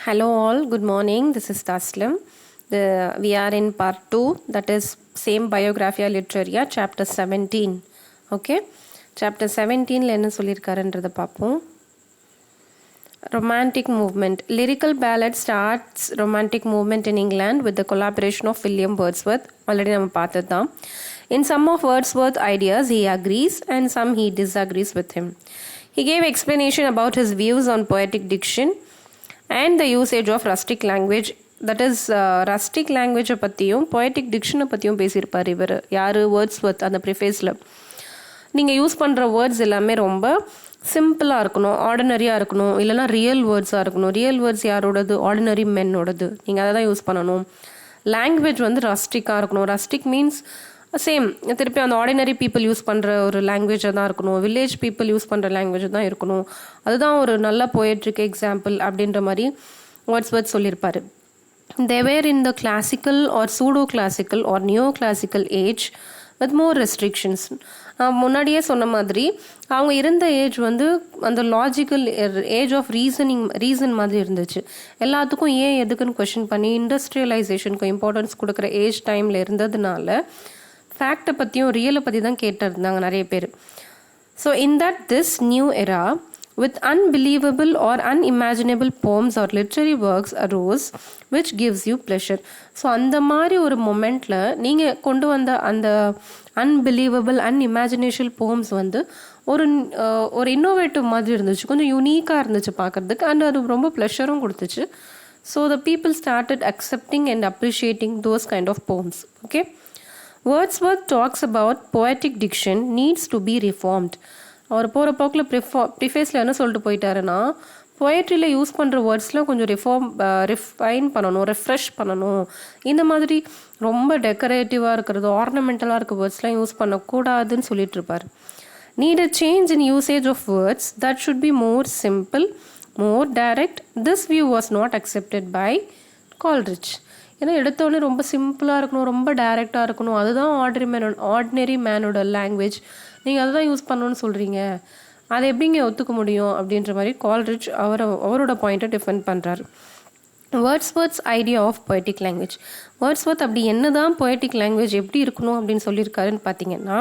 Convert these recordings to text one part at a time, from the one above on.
Hello all, good morning. This is Taslim. We are in part 2, that is same Biographia Literaria, chapter 17. Okay? Chapter 17 என்ன சொல்லியிருக்காருன்றதை பார்ப்போம். Romantic movement. Lyrical ballad starts romantic movement in England with the collaboration of William Wordsworth. Already நம்ம பார்த்தது தான். In some of Wordsworth's ideas, he agrees and some he disagrees with him. He gave explanation about his views on poetic diction and the usage of rustic language. That is rustic language பற்றியும் poetic diction பற்றியும் பேசியிருப்பார் இவர். யார்? Wordsworth. அந்த ப்ரிஃபேஸில் நீங்கள் use பண்ணுற words எல்லாமே ரொம்ப சிம்பிளாக இருக்கணும், ஆர்டினரியாக இருக்கணும், இல்லைனா ரியல் வேர்ட்ஸாக இருக்கணும். ரியல் வேர்ட்ஸ் யாரோடது? ஆர்டினரி மென்னோடது. நீங்கள் அதை தான் யூஸ் பண்ணணும். லாங்குவேஜ் வந்து ரஸ்டிக்காக இருக்கணும். ரஸ்டிக் மீன்ஸ் சேம், திருப்பி அந்த ஆர்டினரி பீப்புள் யூஸ் பண்ணுற ஒரு லாங்குவேஜாக தான் இருக்கணும். வில்லேஜ் பீப்புள் யூஸ் பண்ணுற லாங்குவேஜ் தான் இருக்கணும். அதுதான் ஒரு நல்ல போயட்ரிக் எக்ஸாம்பிள் அப்படின்ற மாதிரி வேர்ட்ஸ்வர்த் சொல்லியிருப்பார். They were in the classical or pseudo-classical or neo-classical age with more restrictions. முன்னாடியே சொன்ன மாதிரி அவங்க இருந்த ஏஜ் வந்து அந்த லாஜிக்கல் ஏஜ் ஆஃப் ரீசன் மாதிரி இருந்துச்சு. எல்லாத்துக்கும் ஏன் எதுக்குன்னு கொஷின் பண்ணி இண்டஸ்ட்ரியலைசேஷனுக்கு இம்பார்ட்டன்ஸ் கொடுக்குற ஏஜ் டைமில் இருந்ததுனால ஃபேக்டை பற்றியும் ரியலை பற்றி தான் கேட்டிருந்தாங்க நிறைய பேர். So in that this new எரா with unbelievable or unimaginable poems or literary works arose which gives you pleasure. So அந்த மாதிரி ஒரு மொமெண்ட்டில் நீங்கள் கொண்டு வந்த அந்த அன்பிலீவபிள் அன்இமேஜினேஷன் போம்ஸ் வந்து ஒரு இன்னோவேட்டிவ் மாதிரி இருந்துச்சு, கொஞ்சம் யூனிக்காக இருந்துச்சு பார்க்குறதுக்கு, அண்ட் அது ரொம்ப ப்ளஷரும் கொடுத்துச்சு. So the people started accepting and appreciating those kind of poems. Okay, Wordsworth talks about poetic diction needs to be reformed. அவர் போகிற போக்கில் ப்ரிஃபேஸில் என்ன சொல்லிட்டு போயிட்டாருன்னா, பொயட்ரியில் யூஸ் பண்ணுற வேர்ட்ஸில் கொஞ்சம் ரிஃபைன் பண்ணணும், ரெஃப்ரெஷ் பண்ணணும். இந்த மாதிரி ரொம்ப டெக்கரேட்டிவாக இருக்கிறது, ஆர்னமெண்டலாக இருக்க வேர்ட்ஸ்லாம் யூஸ் பண்ணக்கூடாதுன்னு சொல்லிட்டு இருப்பார். Need a change in usage of words that should be more simple, more direct. This view was not accepted by Coleridge. ஏன்னா எடுத்தோடனே ரொம்ப சிம்பிளாக இருக்கணும், ரொம்ப டைரெக்டாக இருக்கணும், அதுதான் ஆர்டினரி மேனோட லாங்குவேஜ், நீங்கள் அதை தான் யூஸ் பண்ணணும்னு சொல்கிறீங்க, அதை எப்படிங்க ஒத்துக்க முடியும் அப்படின்ற மாதிரி கால்ரிட்ஜ் அவரோட பாயிண்ட்டை டிஃபெண்ட் பண்ணுறாரு. Wordsworth's idea of poetic language. Wordsworth அப்படி என்ன தான் பொயட்டிக் லாங்குவேஜ் எப்படி இருக்கணும் அப்படின்னு சொல்லியிருக்காருன்னு பார்த்தீங்கன்னா,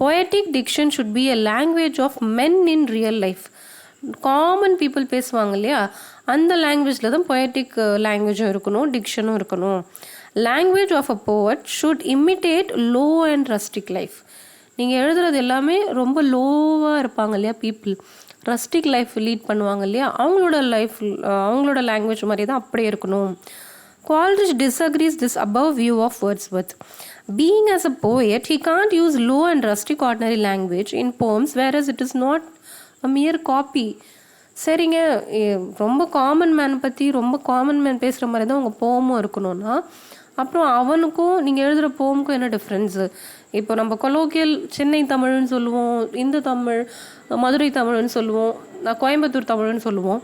poetic diction should be a language of men in real life. Common people பேசுவாங்க இல்லையா, அந்த லாங்குவேஜில் தான் பொயட்டிக் லாங்குவேஜும் இருக்கணும், டிக்ஷனும் இருக்கணும். Language of a poet should imitate low and rustic life. நீங்கள் எழுதுறது எல்லாமே ரொம்ப லோவாக இருப்பாங்க இல்லையா பீப்புள், ரஸ்டிக் லைஃப் லீட் பண்ணுவாங்க இல்லையா, அவங்களோட லாங்குவேஜ் மாதிரி தான் அப்படியே இருக்கணும். Coleridge disagrees this above view of Wordsworth. Being as a poet, he can't use low and rustic ordinary language in poems, whereas it is not a mere copy. சரிங்க, ரொம்ப common man பற்றி ரொம்ப common man பேசுகிற மாதிரி தான் உங்கள் போமும் இருக்கணும்னா, அப்புறம் அவனுக்கும் நீங்கள் எழுதுகிற போமுக்கும் என்ன டிஃப்ரென்ஸு? இப்போ நம்ம கொலோக்கியல் சென்னை தமிழ்னு சொல்லுவோம், இந்து தமிழ், மதுரை தமிழ்னு சொல்லுவோம், கோயம்புத்தூர் தமிழ்னு சொல்லுவோம்.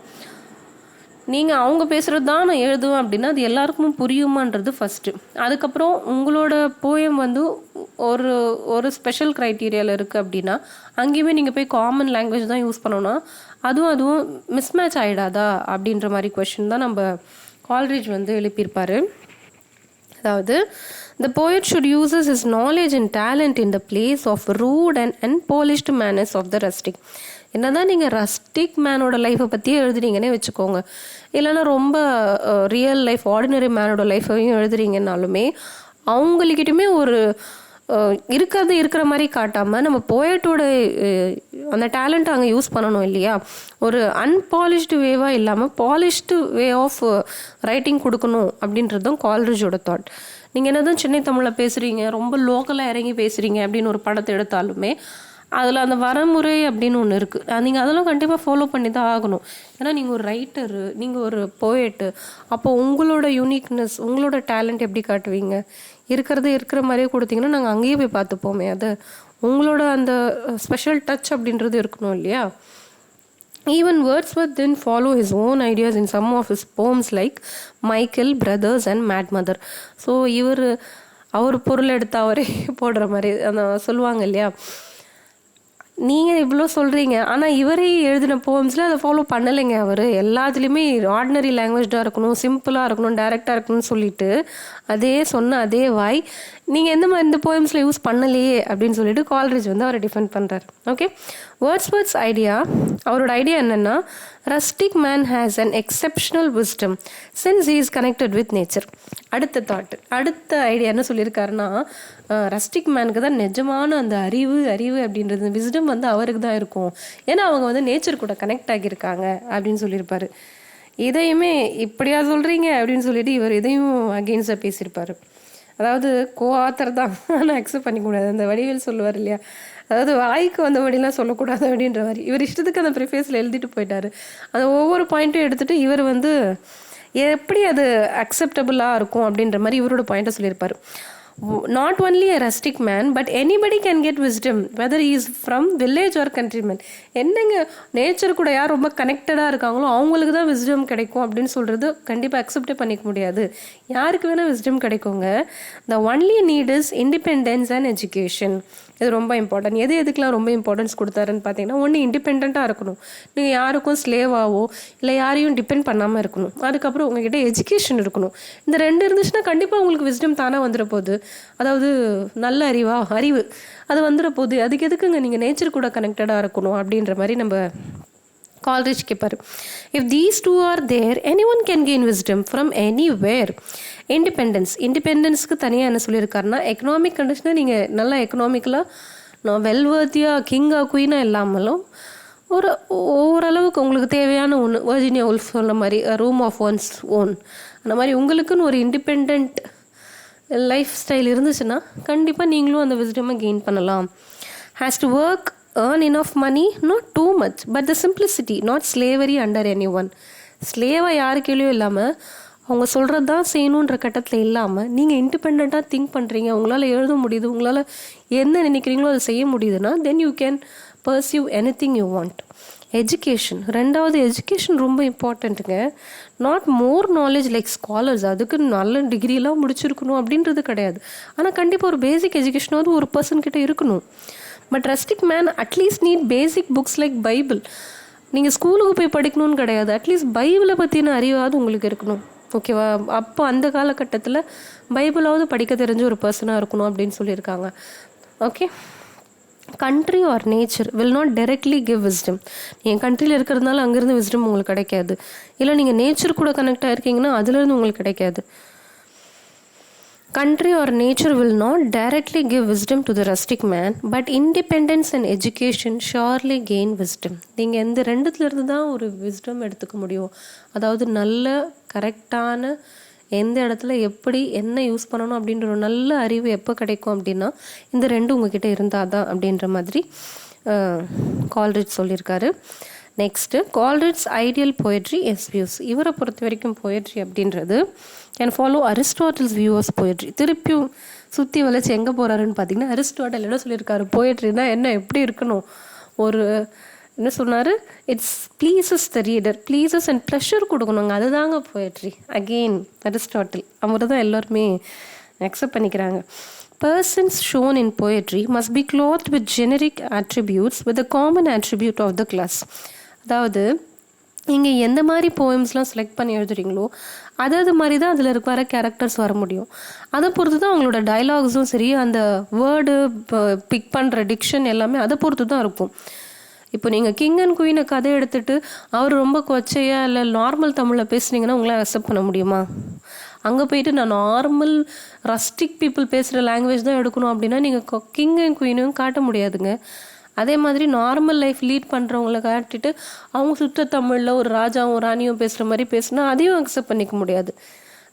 நீங்கள் அவங்க பேசுகிறது தான் நான் எழுதுவேன் அப்படின்னா அது எல்லாருக்கும் புரியுமான்றது ஃபஸ்ட்டு. அதுக்கப்புறம் உங்களோட போயம் வந்து ஒரு ஸ்பெஷல் க்ரைட்டீரியாவில் இருக்குது அப்படின்னா அங்கேயுமே நீங்கள் போய் காமன் லாங்குவேஜ் தான் யூஸ் பண்ணோன்னா அதுவும் மிஸ்மேட்ச் ஆகிடாதா அப்படின்ற மாதிரி கொஷின் தான் நம்ம கால்ரிட்ஜ் வந்து எழுப்பியிருப்பார். அதாவது the poet should use his knowledge and talent in the place of rude and unpolished manners of the rustic. என்னதான் நீங்கள் ரஸ்டிக் மேனோட லைஃப்பை பற்றியே எழுதுறீங்கன்னே வச்சுக்கோங்க, இல்லைன்னா ரொம்ப ரியல் லைஃப் ஆர்டினரி மேனோட லைஃப்பையும் எழுதுறீங்கன்னாலுமே அவங்கக்கிட்டுமே ஒரு இருக்கிற மாதிரி காட்டாமல் நம்ம போயட்டோட அந்த டேலண்ட்டை அங்கே யூஸ் பண்ணணும் இல்லையா. ஒரு அன்பாலிஷ்டு வேவாக இல்லாமல் பாலிஷ்டு வே ஆஃப் ரைட்டிங் கொடுக்கணும் அப்படின்றது தான் கால்ரிட்ஜோட தாட். நீங்கள் என்ன தான் சென்னை தமிழில் பேசுகிறீங்க, ரொம்ப லோக்கலாக இறங்கி பேசுகிறீங்க அப்படின்னு ஒரு படத்தை எடுத்தாலுமே அதில் அந்த வரமுறை அப்படின்னு ஒன்று இருக்குது, நீங்கள் அதெல்லாம் கண்டிப்பாக ஃபாலோ பண்ணி தான் ஆகணும். ஏன்னா நீங்கள் ஒரு ரைட்டரு, நீங்கள் ஒரு போயட்டு, அப்போ உங்களோட யூனிக்னஸ், உங்களோட டேலண்ட் எப்படி காட்டுவீங்க? இருக்கிற மாதிரியே கொடுத்தீங்கன்னா நாங்கள் அங்கேயே போய் பார்த்துப்போமே. அது உங்களோட அந்த ஸ்பெஷல் டச் அப்படின்றது இருக்கணும் இல்லையா. Even Wordsworth didn't follow his own ideas in some of his poems like Michael, Brothers and Mad Mother. So அவர் பொருள் எடுத்து அவரே போடுற மாதிரி அந்த சொல்லுவாங்க இல்லையா, நீங்கள் இவ்வளோ சொல்கிறீங்க, ஆனால் இவரே எழுதின போம்ஸில் அதை ஃபாலோ பண்ணலைங்க. அவர் எல்லாத்துலேயுமே ஆர்டினரி லாங்குவேஜாக இருக்கணும், சிம்பிளாக இருக்கணும், டைரெக்டாக இருக்கணும்னு சொல்லிட்டு அதே வாய் நீங்கள் இந்த போயம்ஸில் யூஸ் பண்ணலையே அப்படின்னு சொல்லிட்டு கால்ரிட்ஜ் அவரை டிஃபெண்ட் பண்ணுறாரு. ஓகே, வேர்ட்ஸ்வர்த்ஸ் ஐடியா, அவரோட ஐடியா என்னென்னா, rustic man has an exceptional wisdom since he is connected with nature. அடுத்த ஐடியா என்ன சொல்லியிருக்காருன்னா, ரஸ்டிக் மேனுக்கு தான் நிஜமான அந்த அறிவு அப்படின்றது, விஸ்டம் அவருக்கு தான் இருக்கும், ஏன்னா அவங்க நேச்சர் கூட கனெக்ட் ஆகியிருக்காங்க அப்படின்னு சொல்லியிருப்பாரு. இதையுமே இப்படியா சொல்கிறீங்க அப்படின்னு சொல்லிட்டு இவர் இதையும் அகெயின்ஸ்டாக பேசியிருப்பார். அதாவது ஆத்தர் தான், ஆனால் அக்செப்ட் பண்ணிக்க முடியாது. அந்த வடிவேல் சொல்லுவார் இல்லையா, அதாவது வாய்க்கு வந்தபடிலாம் சொல்லக்கூடாது அப்படின்ற மாதிரி இவர் இஷ்டத்துக்கு அந்த ப்ரிஃபேஸில் எழுதிட்டு போயிட்டார். அந்த ஒவ்வொரு பாயிண்ட்டும் எடுத்துகிட்டு இவர் எப்படி அது அக்செப்டபுளாக இருக்கும் அப்படின்ற மாதிரி இவரோட பாயிண்ட்டை சொல்லியிருப்பார். Not only a rustic man, but anybody can get wisdom, whether he is from village or countryman. என்னங்க நேச்சர் கூட யார் ரொம்ப கனெக்டடாக இருக்காங்களோ அவங்களுக்கு தான் விஸ்டம் கிடைக்கும் அப்படின்னு சொல்கிறது கண்டிப்பாக அக்செப்டே பண்ணிக்க முடியாது. யாருக்கு வேணால் விஸ்டம் கிடைக்குங்க. The only need is independence and education. இது ரொம்ப இம்பார்ட்டன்ட். எதுக்கெலாம் ரொம்ப இம்பார்ட்டன்ஸ் கொடுத்தாருன்னு பார்த்தீங்கன்னா, ஒன்று இண்டிபெண்ட்டாக இருக்கணும், நீங்கள் யாருக்கும் ஸ்லேவாவோ இல்லை யாரையும் டிபெண்ட் பண்ணாமல் இருக்கணும். அதுக்கப்புறம் உங்ககிட்ட எஜுகேஷன் இருக்கணும். இந்த ரெண்டு இருந்துச்சுன்னா கண்டிப்பாக உங்களுக்கு விஸ்டம் தானாக வந்துட போகுது. அதாவது நல்ல அறிவு அது வந்துட போகுது. அதுக்கு எதுக்குங்க நீங்கள் நேச்சர் கூட கனெக்டடாக இருக்கணும் அப்படின்ற மாதிரி நம்ம கால்ரிட்ஜ் கேட்பார். If these two are there, anyone can gain wisdom from anywhere. இண்டிபெண்டன்ஸ்க்கு தனியாக என்ன சொல்லியிருக்காருன்னா, எக்கனாமிக் கண்டிஷனை நீங்கள் நல்லா எக்கனாமிக்கலாக வெல்வர்த்தியாக கிங்காக குயினாக இல்லாமலும் ஓரளவுக்கு உங்களுக்கு தேவையான ஒன்று, வர்ஜினியா உல்ஃப் சொன்ன மாதிரி ரூம் ஆஃப் ஒன்ஸ் ஓன், அந்த மாதிரி உங்களுக்குன்னு ஒரு இண்டிபெண்ட் லைஃப் ஸ்டைல் இருந்துச்சுன்னா கண்டிப்பாக நீங்களும் அந்த விஸ்டமை கெயின் பண்ணலாம். Has to work, earn enough money, not too much, but the simplicity, not slavery under anyone. ஸ்லேவாக யாரு கீழேயும் இல்லாமல் அவங்க சொல்கிறது தான் செய்யணுன்ற கட்டத்தில் இல்லாமல் நீங்கள் இண்டிபெண்ட்டாக திங்க் பண்ணுறீங்க, உங்களால் எழுத முடியுது, உங்களால் என்ன நினைக்கிறீங்களோ அதை செய்ய முடியுதுன்னா then you can pursue anything you want. Education, ரெண்டாவது எஜுகேஷன் ரொம்ப இம்பார்ட்டண்ட்டுங்க. Not more knowledge like scholars, அதுக்கு நல்ல டிகிரிலாம் முடிச்சிருக்கணும் அப்படின்றது கிடையாது. ஆனால் கண்டிப்பாக ஒரு பேசிக் எஜுகேஷனாவது ஒரு பர்சன்கிட்ட இருக்கணும். But rustic man at least need basic books like Bible. நீங்கள் ஸ்கூலுக்கு போய் படிக்கணும்னு கிடையாது, அட்லீஸ்ட் பைபிளை பற்றின அறிவாவது உங்களுக்கு இருக்கணும். ஓகேவா? அப்போ அந்த காலகட்டத்தில் பைபிளாவது படிக்க தெரிஞ்ச ஒரு பர்சனாக இருக்கணும் அப்படின்னு சொல்லியிருக்காங்க. Okay, country or nature will not directly give wisdom. நீங்கள் கண்ட்ரியில் இருக்கிறதுனால அங்கேருந்து விஸ்டம் உங்களுக்கு கிடைக்காது. இல்லை நீங்கள் நேச்சர் கூட கனெக்ட் ஆகிருக்கீங்கன்னா அதுலேருந்து உங்களுக்கு கிடைக்காது. Country or nature will not directly give wisdom to the rustic man, but independence and education surely gain wisdom. நீங்கள் எந்த ரெண்டுத்துலேருந்து தான் ஒரு விஸ்டம் எடுத்துக்க முடியும். அதாவது நல்ல கரெக்டான எந்த இடத்துல எப்படி என்ன யூஸ் பண்ணணும் அப்படின்ற ஒரு நல்ல அறிவு எப்போ கிடைக்கும் அப்படின்னா இந்த ரெண்டு உங்ககிட்ட இருந்தால் தான் அப்படின்ற மாதிரி கால்ரிட்ஜ் சொல்லியிருக்காரு. Next, Coleridge ideal poetry as views. இவரை பொறுத்த வரைக்கும் போயட்ரி அப்படின்றது can follow Aristotle's view of poetry. திருப்பியும் சுற்றி வளைச்சி எங்கே போகிறாருன்னு பார்த்தீங்கன்னா, அரிஸ்டாட்டில் என்ன சொல்லியிருக்காரு, போயட்ரினா என்ன எப்படி இருக்கணும், ஒரு என்ன சொன்னார், it's pleases the reader, pleases and pleasure கொடுக்கணுங்க, அதுதாங்க போயட்ரி. அகெயின் அரிஸ்டாட்டில் அவர் தான் எல்லாருமே அக்செப்ட் பண்ணிக்கிறாங்க. Persons shown in poetry must be clothed with generic attributes with the common attribute of the class. அதாவது நீங்கள் எந்த மாதிரி போயம்ஸ்லாம் செலக்ட் பண்ணி எழுதுறீங்களோ அது மாதிரி தான் அதில் வர கேரக்டர்ஸ் வர முடியும். அதை பொறுத்து தான் அவங்களோட டைலாக்ஸும் சரி, அந்த வேர்டு பிக் பண்ணுற டிக்ஷன் எல்லாமே அதை பொறுத்து தான் இருக்கும். இப்போ நீங்கள் கிங் அண்ட் குயினை கதை எடுத்துகிட்டு அவர் ரொம்ப கொச்சையாக இல்லை நார்மல் தமிழில் பேசுனீங்கன்னா உங்களால் அக்செப்ட் பண்ண முடியுமா? அங்கே போயிட்டு நான் நார்மல் ரஸ்டிக் பீப்புள் பேசுகிற லாங்குவேஜ் தான் எடுக்கணும் அப்படின்னா நீங்கள் கிங் அண்ட் குயினும் காட்ட முடியாதுங்க. அதே மாதிரி நார்மல் லைஃப் லீட் பண்ணுறவங்கள காட்டிட்டு அவங்க சுத்த தமிழில் ஒரு ராஜாவும் ராணியும் பேசுகிற மாதிரி பேசுனா அதையும் அக்செப்ட் பண்ணிக்க முடியாது.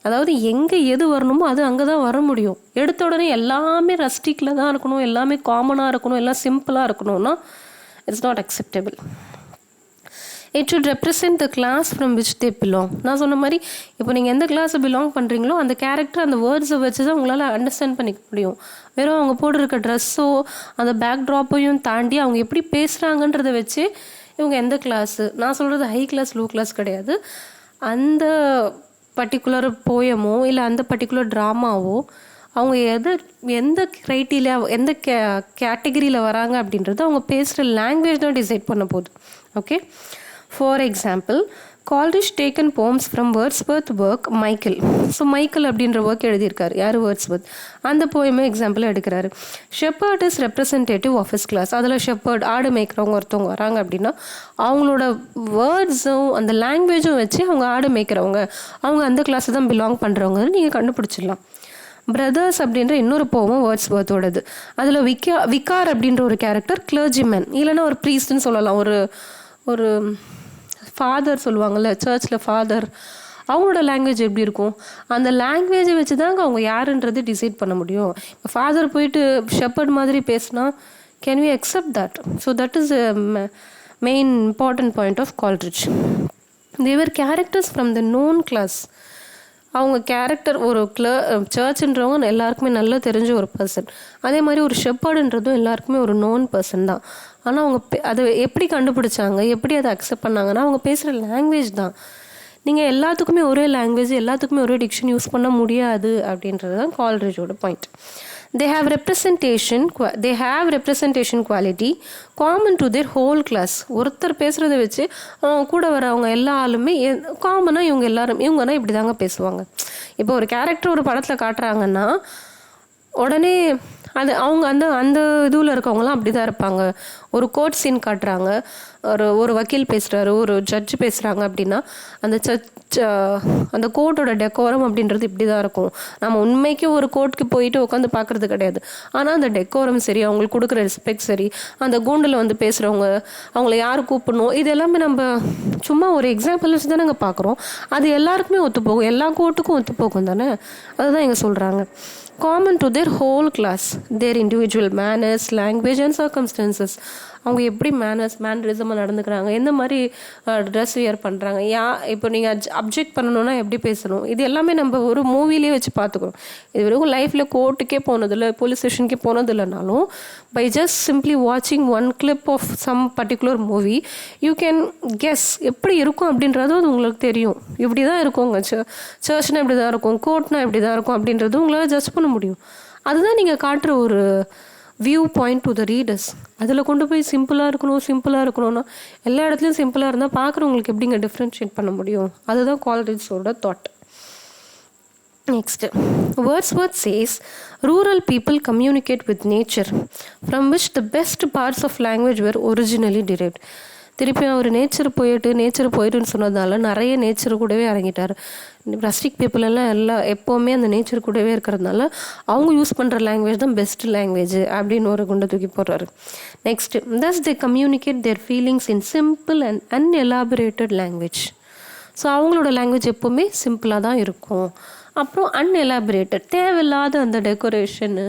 அதாவது எங்கே எது வரணுமோ அது அங்கே தான் வர முடியும். எடுத்த உடனே எல்லாமே ரஸ்டிக்கில் தான் இருக்கணும், எல்லாமே காமனாக இருக்கணும், எல்லாம் சிம்பிளாக இருக்கணும்னா it's not acceptable. It should represent the class from which they belong. நான் சொன்ன மாதிரி இப்போ நீங்கள் எந்த கிளாஸை பிலாங் பண்ணுறீங்களோ அந்த கேரக்டர் அந்த வேர்ட்ஸை வச்சு தான் உங்களால் அண்டர்ஸ்டாண்ட் பண்ணிக்க முடியும். வெறும் அவங்க போட்டிருக்க ட்ரெஸ்ஸோ அந்த பேக் ட்ராப்பையும் தாண்டி அவங்க எப்படி பேசுகிறாங்கன்றதை வச்சு இவங்க எந்த கிளாஸு, நான் சொல்கிறது ஹை கிளாஸ் லோ கிளாஸ் கிடையாது, அந்த பர்டிகுலர் போயமோ இல்லை அந்த பர்டிகுலர் ட்ராமாவோ அவங்க எந்த க்ரைட்டீரியா எந்த கேட்டகரியில் வராங்க அப்படின்றது அவங்க பேசுகிற லாங்குவேஜ் தான் டிசைட் பண்ண போகுது. Okay, for example, Coleridge taken poems from Wordsworth work Michael. So Michael அப்படின்ற ஒர்க் எழுதியிருக்காரு யார்? வேர்ட்ஸ்வர்த். அந்த போயமே எக்ஸாம்பிள் எடுக்கிறாரு. Shepherd is representative of his class. அதில் ஷெப்பர்ட் ஆடு மேய்க்கிறவங்க ஒருத்தவங்க வராங்க அப்படின்னா அவங்களோட வேர்ட்ஸும் அந்த லாங்குவேஜும் வச்சு அவங்க ஆடு மேய்க்கிறவங்க, அவங்க அந்த கிளாஸை தான் பிலாங் பண்ணுறவங்கன்னு நீங்கள் கண்டுபிடிச்சிடலாம். பிரதர்ஸ் அப்படின்ற இன்னொரு போவும் வேர்ட்ஸ்வர்த்தோடது. அதில் விக்கார் அப்படின்ற ஒரு கேரக்டர் கிளர்ஜிமேன், இல்லைன்னா ஒரு ப்ரீஸ்ட்னு சொல்லலாம், ஒரு ஃபாதர் சொல்லுவாங்கள்ல, சர்ச்சில் ஃபாதர். அவங்களோட லாங்குவேஜ் எப்படி இருக்கும்? அந்த லாங்குவேஜை வச்சு தாங்க அவங்க யாருன்றது டிசைட் பண்ண முடியும். இப்போ ஃபாதர் போயிட்டு ஷெப்பர்ட் மாதிரி பேசினா can we accept that? So that is main important point of Coleridge. Their characters from the known class. அவங்க கேரக்டர் ஒரு சர்ச்ன்றவங்க எல்லாருக்குமே நல்லா தெரிஞ்ச ஒரு பர்சன். அதே மாதிரி ஒரு ஷெப்பர்டுன்றதும் எல்லாருக்குமே ஒரு நோன் பர்சன் தான். ஆனால் அவங்க அதை எப்படி கண்டுபிடிச்சாங்க, எப்படி அதை அக்செப்ட் பண்ணாங்கன்னா அவங்க பேசுகிற லாங்குவேஜ் தான். நீங்கள் எல்லாத்துக்குமே ஒரே லாங்குவேஜ், எல்லாத்துக்குமே ஒரே டிக்ஷன் யூஸ் பண்ண முடியாது அப்படின்றது தான் கால்ரிட்ஜோட point. They have representation quality common to their whole class. ஒருத்தர் பேசுகிறத வச்சு கூட வரவங்க எல்லா ஆளுமே காமனாக இவங்கன்னா இப்படி தாங்க பேசுவாங்க. இப்போ ஒரு கேரக்டர் ஒரு படத்தில் காட்டுறாங்கன்னா உடனே அது அவங்க அந்த இதுவில் இருக்கவங்களாம் அப்படி தான் இருப்பாங்க. ஒரு கோர்ட் சீன் காட்டுறாங்க, ஒரு வக்கீல் பேசுகிறாரு, ஒரு ஜட்ஜு பேசுகிறாங்க அப்படின்னா அந்த கோர்ட்டோட டெக்கோரம் அப்படின்றது இப்படி தான் இருக்கும். நம்ம உண்மைக்கு ஒரு கோர்ட்டுக்கு போயிட்டு உட்காந்து பார்க்குறது கிடையாது. ஆனால் அந்த டெக்கோரம் சரி, அவங்களுக்கு கொடுக்குற ரெஸ்பெக்ட் சரி, அந்த கூண்டில் வந்து பேசுகிறவங்க அவங்கள யார் கூப்பிடணும், இது எல்லாமே நம்ம சும்மா ஒரு எக்ஸாம்பிள் வச்சு தானே நாங்கள் பார்க்குறோம். அது எல்லாருக்குமே ஒத்து போகும், எல்லா கோர்ட்டுக்கும் ஒத்து போகும் தானே. அதுதான் இங்கே சொல்கிறாங்க. Common to their whole class, their individual manners, language and circumstances. அவங்க எப்படி மேனரிசமாக நடந்துக்கிறாங்க, எந்த மாதிரி ட்ரெஸ் வியர் பண்ணுறாங்க, இப்போ நீங்கள் அப்ஜெக்ட் பண்ணணுன்னா எப்படி பேசணும், இது எல்லாமே நம்ம ஒரு மூவிலே வச்சு பார்த்துக்கிறோம். இது வரைக்கும் லைஃப்பில் கோர்ட்டுக்கே போனதில்லை, போலீஸ் ஸ்டேஷனுக்கே போனதில்லைனாலும் பை ஜஸ்ட் சிம்ப்ளி வாட்சிங் one clip of some particular movie you can guess எப்படி இருக்கும் அப்படின்றது அது உங்களுக்கு தெரியும். இப்படி தான் இருக்குங்க, சர்ச்னா இப்படி தான் இருக்கும், கோர்ட்னா இப்படி தான் இருக்கும் அப்படின்றது உங்களால் ஜட்ஜ் பண்ண முடியும். அதுதான் நீங்கள் காட்டுற ஒரு view point to the readers. அதில் கொண்டு போய் சிம்பிளாக இருக்கணும்னா எல்லா இடத்துலையும் சிம்பிளாக இருந்தால் பார்க்குறவங்களுக்கு எப்படிங்க டிஃப்ரென்ஷியேட் பண்ண முடியும்? அதுதான் கால்ரிட்ஜோட thought. Next, Wordsworth says, rural people communicate with nature, from which the best parts of language were originally derived. திருப்பி அவர் நேச்சர் போயிட்டுன்னு சொன்னதால நிறைய நேச்சர் கூடவே இறங்கிட்டார். ரஸ்டிக் பீப்புள் எல்லாம் எப்போவுமே அந்த நேச்சர் கூடவே இருக்கிறதுனால அவங்க யூஸ் பண்ணுற லாங்குவேஜ் தான் பெஸ்ட் லாங்குவேஜ் அப்படின்னு ஒரு குண்டை தூக்கி போடுறாரு. Next, thus they communicate their feelings in simple and unelaborated language. So அவங்களோட லாங்குவேஜ் எப்போவுமே சிம்பிளாக தான் இருக்கும். அப்புறம் அன்எலாபரேட்டட், தேவையில்லாத அந்த டெக்கரேஷனு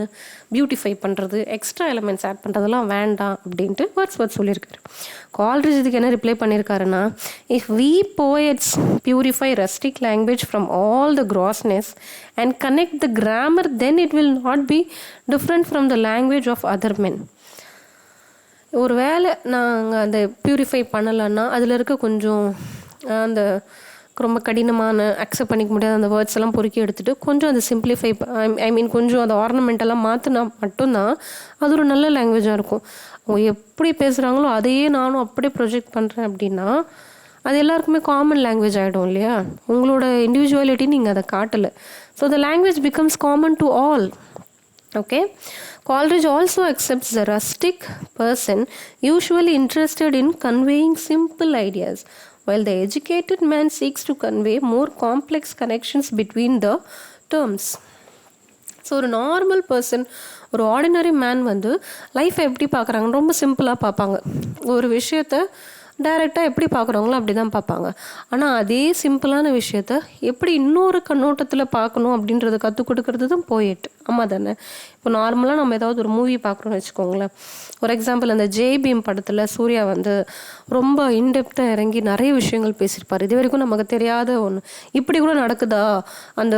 பியூட்டிஃபை பண்ணுறது, எக்ஸ்ட்ரா எலிமெண்ட்ஸ் ஆட் பண்ணுறதெல்லாம் வேண்டாம் அப்படின்ட்டு வேர்ட்ஸ்வர்த் சொல்லியிருக்காரு. கால்ரிட்ஜ் இதுக்கு என்ன ரிப்ளை பண்ணியிருக்காருன்னா, if we poets purify rustic language from all the grossness and connect the grammar, then it will not be different from the language of other men. ஒரு வேளை நாங்கள் அதை பியூரிஃபை பண்ணலைன்னா அதில் இருக்க கொஞ்சம் அந்த ரொம்ப கடினமான அக்செப்ட் பண்ணிக்க முடியாத அந்த வேர்ட்ஸ் எல்லாம் பொறுக்கி எடுத்துகிட்டு கொஞ்சம் அதை சிம்பிளிஃபை கொஞ்சம் அந்த ஆர்னமெண்டெல்லாம் மாற்றினா மட்டும்தான் அது ஒரு நல்ல லாங்குவேஜாக இருக்கும். அவங்க எப்படி பேசுகிறாங்களோ அதையே நானும் அப்படியே ப்ரொஜெக்ட் பண்ணுறேன் அப்படின்னா அது எல்லாருக்குமே காமன் லாங்குவேஜ் ஆகிடும் இல்லையா? உங்களோட இண்டிவிஜுவாலிட்டி நீங்கள் அதை காட்டலை. So the language becomes common to all. Okay, Coleridge also accepts the rustic person usually interested in conveying simple ideas, while the educated man seeks to convey more complex connections between the terms. So ஒரு normal person, ஒரு ordinary man வந்து லைஃப்பை எப்படி பார்க்குறாங்கன்னு ரொம்ப சிம்பிளாக பார்ப்பாங்க. ஒரு விஷயத்த டைரெக்டாக எப்படி பார்க்குறவங்களோ அப்படி தான் பார்ப்பாங்க. ஆனால் அதே சிம்பிளான விஷயத்த எப்படி இன்னொரு கண்ணோட்டத்தில் பார்க்கணும் அப்படின்றத கற்றுக் கொடுக்கறது தான் போயிட்டு. ஆமாம் தானே? இப்போ நார்மலாக நம்ம ஏதாவது ஒரு மூவி பார்க்குறோன்னு வச்சுக்கோங்களேன். ஒரு எக்ஸாம்பிள், அந்த ஜெய்பீம் படத்தில் சூர்யா வந்து ரொம்ப இன்டெப்த்தாக இறங்கி நிறைய விஷயங்கள் பேசியிருப்பார். இது வரைக்கும் நமக்கு தெரியாத ஒன்று, இப்படி கூட நடக்குதா, அந்த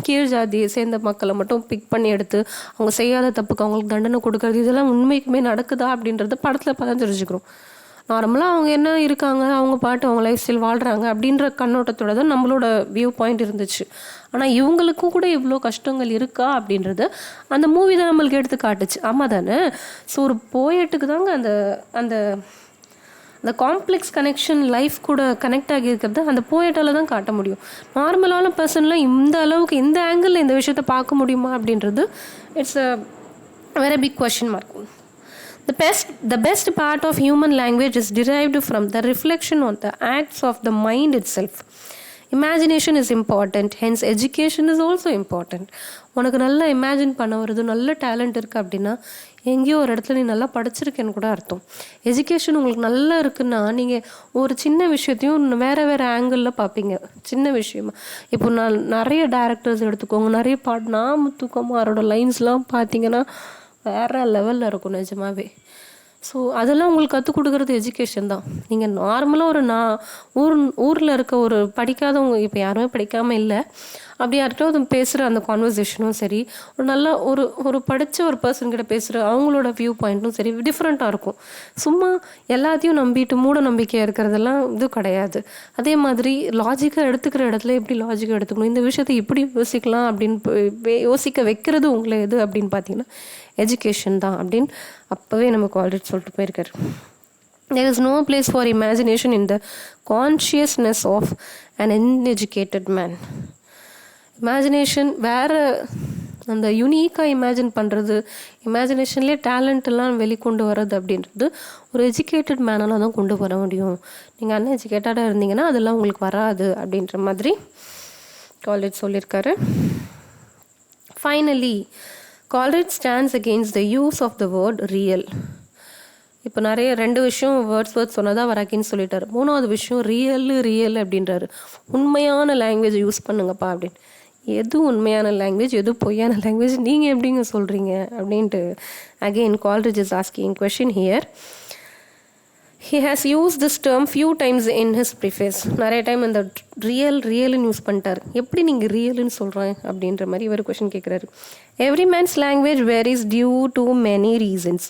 கீழ் ஜாதியை சேர்ந்த மக்களை மட்டும் பிக் பண்ணி எடுத்து அவங்க செய்யாத தப்புக்கு அவங்களுக்கு தண்டனை கொடுக்கறது, இதெல்லாம் உண்மைக்குமே நடக்குதா அப்படின்றத படத்தில் பார்த்தா தெரிஞ்சுக்கிறோம். நார்மலாக அவங்க என்ன இருக்காங்க, அவங்க பாட்டு அவங்க லைஃப் ஸ்டைல் வாழ்கிறாங்க அப்படின்ற கண்ணோட்டத்தோட தான் நம்மளோட வியூ பாயிண்ட் இருந்துச்சு. ஆனால் இவங்களுக்கும் கூட இவ்வளோ கஷ்டங்கள் இருக்கா அப்படின்றது அந்த மூவி தான் நம்மளுக்கு எடுத்து காட்டுச்சு. ஆமாம் தானே? ஸோ ஒரு போயட்டுக்கு தாங்க அந்த அந்த அந்த காம்ப்ளெக்ஸ் கனெக்ஷன் லைஃப் கூட கனெக்ட் ஆகியிருக்கிறது அந்த போயட்டால் தான் காட்ட முடியும். நார்மலான பர்சன்லாம் இந்த அளவுக்கு இந்த ஆங்கிளில் இந்த விஷயத்தை பார்க்க முடியுமா அப்படின்றது it's a very big question mark. The best part of human language is derived from the reflection on the acts of the mind itself. Imagination is important, hence education is also important. உனக்கு நல்லா imagine பண்ண வருது, நல்ல talent இருக்குது அப்படின்னா எங்கேயோ ஒரு இடத்துல நீ நல்லா படிச்சிருக்கேன்னு கூட அர்த்தம். எஜுகேஷன் உங்களுக்கு நல்லா இருக்குன்னா நீங்கள் ஒரு சின்ன விஷயத்தையும் வேறு வேறு ஆங்கிளில் பார்ப்பீங்க. சின்ன விஷயமா இப்போ நான் நிறைய டேரக்டர்ஸ் எடுத்துக்கோங்க, நிறைய பாட்டு முத்துக்குமாரோட லைன்ஸ்லாம் பார்த்தீங்கன்னா வேறு லெவலில் இருக்கும் நிஜமாவே. ஸோ அதெல்லாம் உங்களுக்கு கற்றுக் கொடுக்குறது எஜுகேஷன் தான். நீங்கள் நார்மலாக ஒரு ஊரில் இருக்க ஒரு படிக்காதவங்க, இப்போ யாருமே படிக்காமல் இல்லை, அப்படி யார்கிட்ட பேசுகிற அந்த கான்வர்சேஷனும் சரி, ஒரு நல்ல ஒரு படித்த ஒரு பர்சன்கிட்ட பேசுகிற அவங்களோட வியூ பாயிண்ட்டும் சரி டிஃப்ரெண்ட்டாக இருக்கும். சும்மா எல்லாத்தையும் நம்பிட்டு மூட நம்பிக்கையாக இருக்கிறதெல்லாம் இது கிடையாது. அதே மாதிரி லாஜிக்காக எடுத்துக்கிற இடத்துல எப்படி லாஜிக்காக எடுத்துக்கணும், இந்த விஷயத்தை எப்படி யோசிக்கலாம் அப்படின்னு யோசிக்க வைக்கிறது உங்களை எது அப்படின்னு பார்த்தீங்கன்னா எஜுகேஷன் தான் அப்படின்னு அப்போவே நமக்கு ஆல்ரெடி சொல்லிட்டு போயிருக்காரு. There is no place for imagination in the consciousness of an uneducated man. Imagination வேறு அந்த யூனிக்காக இமேஜின் பண்ணுறது, இமேஜினேஷன்லேயே டேலண்ட் எல்லாம் வெளிக்கொண்டு வர்றது அப்படின்றது ஒரு எஜுகேட்டட் மேனால தான் கொண்டு வர முடியும். நீங்கள் அன்எஜுகேட்டடாக இருந்தீங்கன்னா அதெல்லாம் உங்களுக்கு வராது அப்படின்ற மாதிரி காலேஜ் சொல்லியிருக்காரு. Finally Coleridge stands against the use of the word real. இப்போ நிறைய 2 விஷயம் வேர்ட்ஸ் சொன்னதாக வராக்கின்னு சொல்லிட்டாரு. 3வது விஷயம் ரியல் அப்படின்றாரு. உண்மையான லாங்குவேஜ் யூஸ் பண்ணுங்கப்பா அப்படின்னு. எது உண்மையான லாங்குவேஜ், எது பொய்யான லாங்குவேஜ் நீங்கள் எப்படிங்க சொல்கிறீங்க அப்படின்ட்டு again Coleridge is asking question here. He has used this term few times in his preface. நிறைய டைம் இந்த ரியல்னு யூஸ் பண்ணிட்டார். எப்படி நீங்கள் ரியல்னு சொல்கிறேன் அப்படின்ற மாதிரி இவர் கொஷின் கேட்குறாரு. Every man's language varies due to many reasons,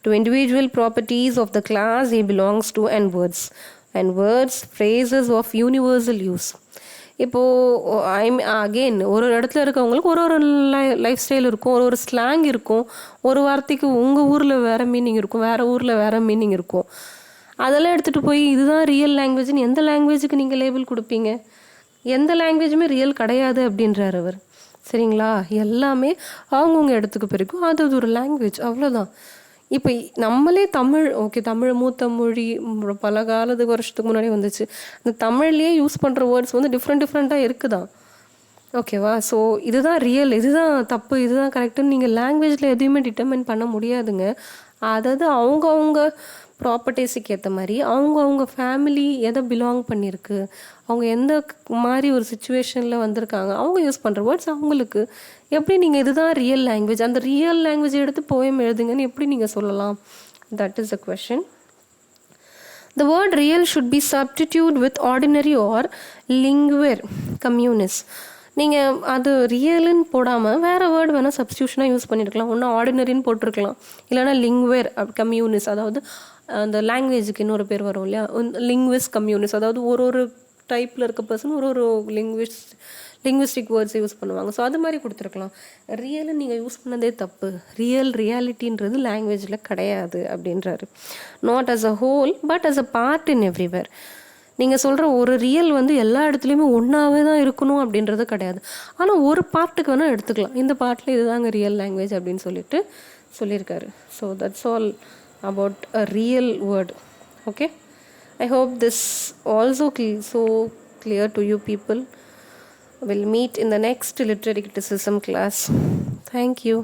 to individual properties of the class he belongs to and words, phrases of universal use. இப்போது அகெயின் ஒரு இடத்துல இருக்கவங்களுக்கு ஒரு லைஃப் ஸ்டைல் இருக்கும், ஒரு ஸ்லாங் இருக்கும், ஒரு வார்த்தைக்கு உங்கள் ஊரில் வேறு மீனிங் இருக்கும், வேறு ஊரில் வேறு மீனிங் இருக்கும். அதெல்லாம் எடுத்துகிட்டு போய் இதுதான் ரியல் லாங்குவேஜ்னு எந்த லாங்குவேஜுக்கு நீங்கள் லேபிள் கொடுப்பீங்க? எந்த லாங்குவேஜுமே ரியல் கிடையாது அப்படின்றார் அவர். சரிங்களா? எல்லாமே அவங்கவுங்க இடத்துக்கு பிறக்கும், அது ஒரு லாங்குவேஜ், அவ்வளோதான். இப்போ நம்மளே தமிழ், ஓகே, தமிழ் மூத்த மொழி பல வருஷத்துக்கு முன்னாடி வந்துச்சு. அந்த தமிழ்லேயே யூஸ் பண்ணுற வேர்ட்ஸ் டிஃப்ரெண்ட்டாக இருக்குதான். ஓகேவா? ஸோ இதுதான் ரியல், இதுதான் தப்பு, இதுதான் கரெக்டுன்னு நீங்கள் லாங்குவேஜில் எதையுமே டிட்டர்மைன் பண்ண முடியாதுங்க. அதாவது அவங்கவுங்க ப்ராப்பர்ட்டிஸுக்கு ஏற்ற மாதிரி அவங்கவுங்க ஃபேமிலி எதை பிலாங் பண்ணியிருக்கு, அவங்க எந்த மாதிரி ஒரு சுச்சுவேஷனில் வந்திருக்காங்க, அவங்க யூஸ் பண்ணுற வேர்ட்ஸ் அவங்களுக்கு. எப்படி நீங்கள் இதுதான் ரியல் லாங்குவேஜ், அந்த ரியல் லாங்குவேஜ் எடுத்து போயம் எழுதுங்கன்னு எப்படி நீங்கள் சொல்லலாம்? That is the question. The word real should be substituted with ordinary or linguere communis. நீங்கள் அது ரியலுன்னு போடாமல் வேறு வேர்டு வேணால் சப்ஸ்டியூஷனாக யூஸ் பண்ணியிருக்கலாம். ஒன்று ஆர்டினரின்னு போட்டிருக்கலாம், இல்லைனா லிங்வேர் கம்யூனிஸ், அதாவது அந்த லாங்குவேஜுக்கு இன்னொரு பேர் வரும் இல்லையா, லிங்விஸ் கம்யூனிஸ், அதாவது ஒரு டைப்பில் இருக்க பர்சன் ஒரு லிங்விஸ்டிக் வேர்ட்ஸை யூஸ் பண்ணுவாங்க. ஸோ அது மாதிரி கொடுத்துருக்கலாம். ரியல்னு நீங்கள் யூஸ் பண்ணதே தப்பு. ரியாலிட்டின்றது லாங்குவேஜில் கிடையாது அப்படின்றாரு. Not as a whole but as a part in everywhere. நீங்கள் சொல்கிற ஒரு ரியல் எல்லா இடத்துலையுமே ஒன்றாவே தான் இருக்கணும் அப்படின்றது கிடையாது. ஆனால் ஒரு பார்ட்டுக்கு வேணால் எடுத்துக்கலாம், இந்த பார்ட்டில் இதுதாங்க ரியல் லாங்குவேஜ் அப்படின்னு சொல்லியிருக்காரு. So that's all about a real word. Okay, I hope this also so clear to you people. We'll meet in the next literary criticism class. Thank you.